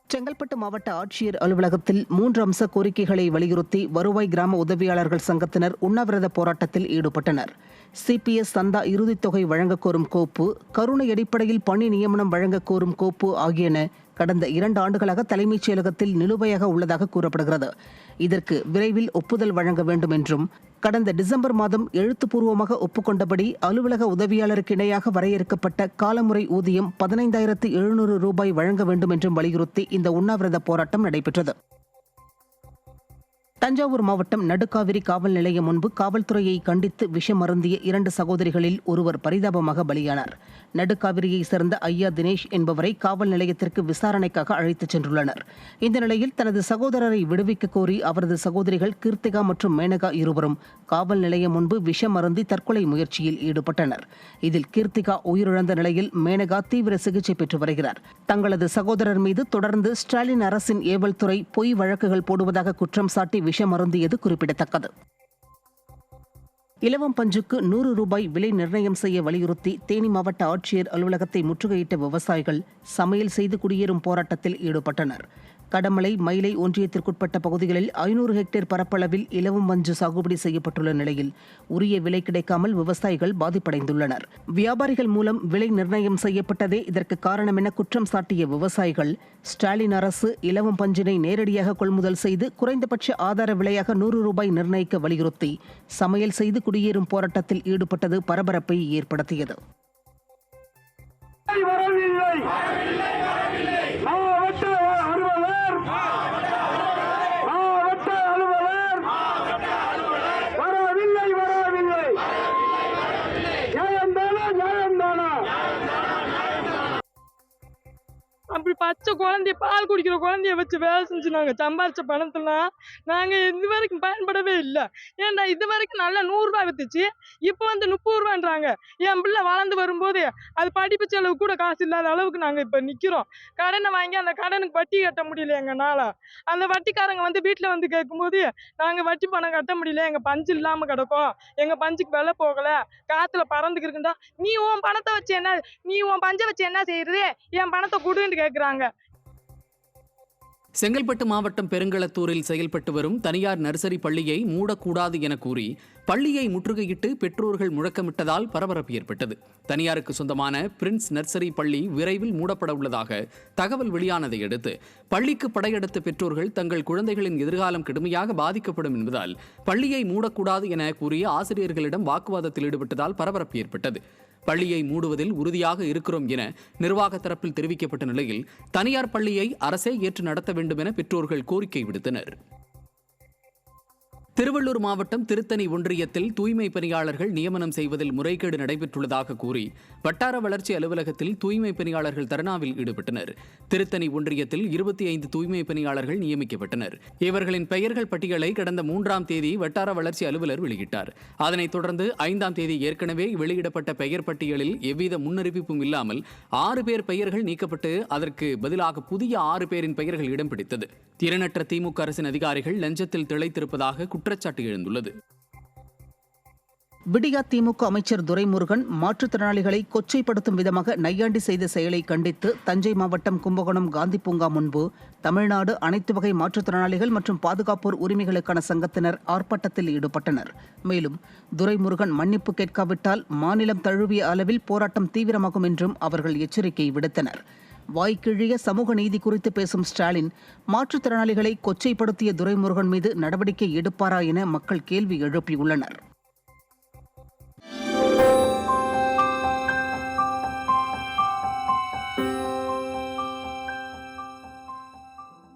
செங்கல்பட்டு மாவட்ட ஆட்சியர் அலுவலகத்தில் 3 அம்ச கோரிக்கைகளை வலியுறுத்தி வருவாய் கிராம உதவியாளர்கள் சங்கத்தினர் உண்ணாவிரத போராட்டத்தில் ஈடுபட்டனர். சிபிஎஸ் சந்தா இறுதித் தொகை வழங்கக் கோரும் கோப்பு, கருணை அடிப்படையில் பணி நியமனம் வழங்கக் கோரும் கோப்பு ஆகியன கடந்த 2 ஆண்டுகளாக தலைமைச் செயலகத்தில் நிலுவையாக உள்ளதாக கூறப்படுகிறது. இதற்கு விரைவில் ஒப்புதல் வழங்க வேண்டும் என்றும், கடந்த டிசம்பர் மாதம் எழுத்துப்பூர்வமாக ஒப்புக்கொண்டபடி அலுவலக உதவியாளருக்கு இணையாக வரையறுக்கப்பட்ட காலமுறை ஊதியம் 15,700 ரூபாய் வழங்க வேண்டும் என்றும் வலியுறுத்தி இந்த உண்ணாவிரத போராட்டம் நடைபெற்றது. தஞ்சாவூர் மாவட்டம் நடுக்காவிரி காவல் நிலையம் முன்பு காவல்துறையை கண்டித்து விஷம் அருந்திய 2 சகோதரிகளில் ஒருவர் பரிதாபமாக பலியானார். நடுக்காவிரியை சேர்ந்த ஐயா தினேஷ் என்பவரை காவல் நிலையத்திற்கு விசாரணைக்காக அழைத்துச் சென்றுள்ளனர். இந்த நிலையில் தனது சகோதரரை விடுவிக்க கோரி அவரது சகோதரிகள் கீர்த்திகா மற்றும் மேனகா இருவரும் காவல் நிலையம் முன்பு விஷம் அருந்தி தற்கொலை முயற்சியில் ஈடுபட்டனர். இதில் கீர்த்திகா உயிரிழந்த நிலையில் மேனகா தீவிர சிகிச்சை பெற்று வருகிறார். தங்களது சகோதரர் மீது தொடர்ந்து ஸ்டாலின் அரசின் ஏவல் துறை பொய் வழக்குகள் போடுவதாக குற்றம் சாட்டி விஷம் அருந்தியது குறிப்பிடத்தக்கது. இலவம் பஞ்சுக்கு 100 ரூபாய் விலை நிர்ணயம் செய்ய வலியுறுத்தி தேனி மாவட்ட ஆட்சியர் அலுவலகத்தை முற்றுகையிட்ட விவசாயிகள் சமையல் செய்து குடியேறும் போராட்டத்தில் ஈடுபட்டனர். கடமலை, மயிலை ஒன்றியத்திற்குட்பட்ட பகுதிகளில் 500 ஹெக்டேர் பரப்பளவில் இலவம் பஞ்சு சாகுபடி செய்யப்பட்டுள்ள நிலையில் உரிய விலை கிடைக்காமல் விவசாயிகள் பாதிப்படைந்துள்ளனர். வியாபாரிகள் மூலம் விலை நிர்ணயம் செய்யப்பட்டதே இதற்கு காரணம் என குற்றம் சாட்டிய விவசாயிகள், ஸ்டாலின் அரசு இலவம் பஞ்சினை நேரடியாக கொள்முதல் செய்து குறைந்தபட்ச ஆதார விலையாக 100 ரூபாய் நிர்ணயிக்க வலியுறுத்தி சமையல் செய்து குடியேறும் போராட்டத்தில் ஈடுபட்டது பரபரப்பை ஏற்படுத்தியது. அப்படி பச்சை குழந்தைய, பால் குடிக்கிற குழந்தைய வச்சு வேலை செஞ்சு நாங்கள் சம்பாரிச்ச பணத்தெல்லாம் நாங்கள் இது வரைக்கும் பயன்படவே இல்லை. ஏன்டா இது வரைக்கும் நல்லா 100 ரூபாய் வித்துச்சு, இப்போ வந்து 30 ரூபான்றாங்க. என் பிள்ளை வளர்ந்து வரும்போது அது படிப்பு செலவு கூட காசு இல்லாத அளவுக்கு நாங்கள் இப்போ நிற்கிறோம். கடனை வாங்கி அந்த கடனுக்கு வட்டி கட்ட முடியல எங்கனால. அந்த வட்டிக்காரங்க வந்து வீட்டில் வந்து கேட்கும்போது நாங்கள் வட்டி பணம் கட்ட முடியல, எங்கள் பஞ்சு இல்லாமல் கிடக்கும், எங்கள் பஞ்சுக்கு விலை போகலை, காற்றுல பறந்துக்கிருக்குண்டா, நீ உன் பணத்தை வச்சு என்ன, நீ உன் பஞ்சை வச்சு என்ன செய்யறது, என் பணத்தை கொடுன்னு கேட்குறாங்க. செங்கல்பட்டு மாவட்டம் பெருங்களத்தூரில் செயல்பட்டு வரும் தனியார் நர்சரி பள்ளியை மூடக்கூடாது என கூறி பள்ளியை முற்றுகையிட்டு பெற்றோர்கள் முழக்கமிட்டதால் பரபரப்பு ஏற்பட்டது. தனியாருக்கு சொந்தமான பிரின்ஸ் நர்சரி பள்ளி விரைவில் மூடப்பட உள்ளதாக தகவல் வெளியானதை அடுத்து பள்ளிக்கு படையெடுத்த பெற்றோர்கள் தங்கள் குழந்தைகளின் எதிர்காலம் கடுமையாக பாதிக்கப்படும் என்பதால் பள்ளியை மூடக்கூடாது என கூறி ஆசிரியர்களிடம் வாக்குவாதத்தில் ஈடுபட்டதால் பரபரப்பு ஏற்பட்டது. பள்ளியை மூடுவதில் உறுதியாக இருக்கிறோம் என நிர்வாக தரப்பில் தெரிவிக்கப்பட்ட நிலையில் தனியார் பள்ளியை அரசே ஏற்று நடத்த வேண்டும் என பெற்றோர்கள் கோரிக்கை விடுத்தனர். திருவள்ளூர் மாவட்டம் திருத்தணி ஒன்றியத்தில் தூய்மை பணியாளர்கள் நியமனம் செய்வதில் முறைகேடு நடைபெற்றுள்ளதாக கூறி வட்டார வளர்ச்சி அலுவலகத்தில் தூய்மை பணியாளர்கள் தர்ணாவில் ஈடுபட்டனர். திருத்தணி ஒன்றியத்தில் 25 தூய்மை பணியாளர்கள் நியமிக்கப்பட்டனர். இவர்களின் பெயர்கள் பட்டியலை கடந்த 3ஆம் தேதி வட்டார வளர்ச்சி அலுவலர் வெளியிட்டார். அதனைத் தொடர்ந்து 5ஆம் தேதி ஏற்கனவே வெளியிடப்பட்ட பெயர் பட்டியலில் எவ்வித முன்னறிவிப்பும் இல்லாமல் 6 பேர் பெயர்கள் நீக்கப்பட்டு அதற்கு பதிலாக புதிய 6 பேரின் பெயர்கள் இடம் பிடித்தது. திறனற்ற திமுக அரசின் அதிகாரிகள் லஞ்சத்தில் திளைத்திருப்பதாக குற்றச்சாட்டு எழுந்துள்ளது. விடியா திமுக அமைச்சர் துரைமுருகன் மாற்றுத்திறனாளிகளை கொச்சைப்படுத்தும் விதமாக நையாண்டி செய்த செயலை கண்டித்து தஞ்சை மாவட்டம் கும்பகோணம் காந்தி பூங்கா முன்பு தமிழ்நாடு அனைத்து வகை மாற்றுத்திறனாளிகள் மற்றும் பாதுகாப்போர் உரிமைகளுக்கான சங்கத்தினர் ஆர்ப்பாட்டத்தில் ஈடுபட்டனர். மேலும் துரைமுருகன் மன்னிப்பு கேட்காவிட்டால் மாநிலம் தழுவிய அளவில் போராட்டம் தீவிரமாகும் என்றும் அவர்கள் எச்சரிக்கை விடுத்தனர். வாய்க்கிழிய சமூக நீதி குறித்து பேசும் ஸ்டாலின் மாற்றுத்திறனாளிகளை கொச்சைப்படுத்திய துரைமுருகன் மீது நடவடிக்கை எடுப்பாரா என மக்கள் கேள்வி எழுப்பியுள்ளனர்.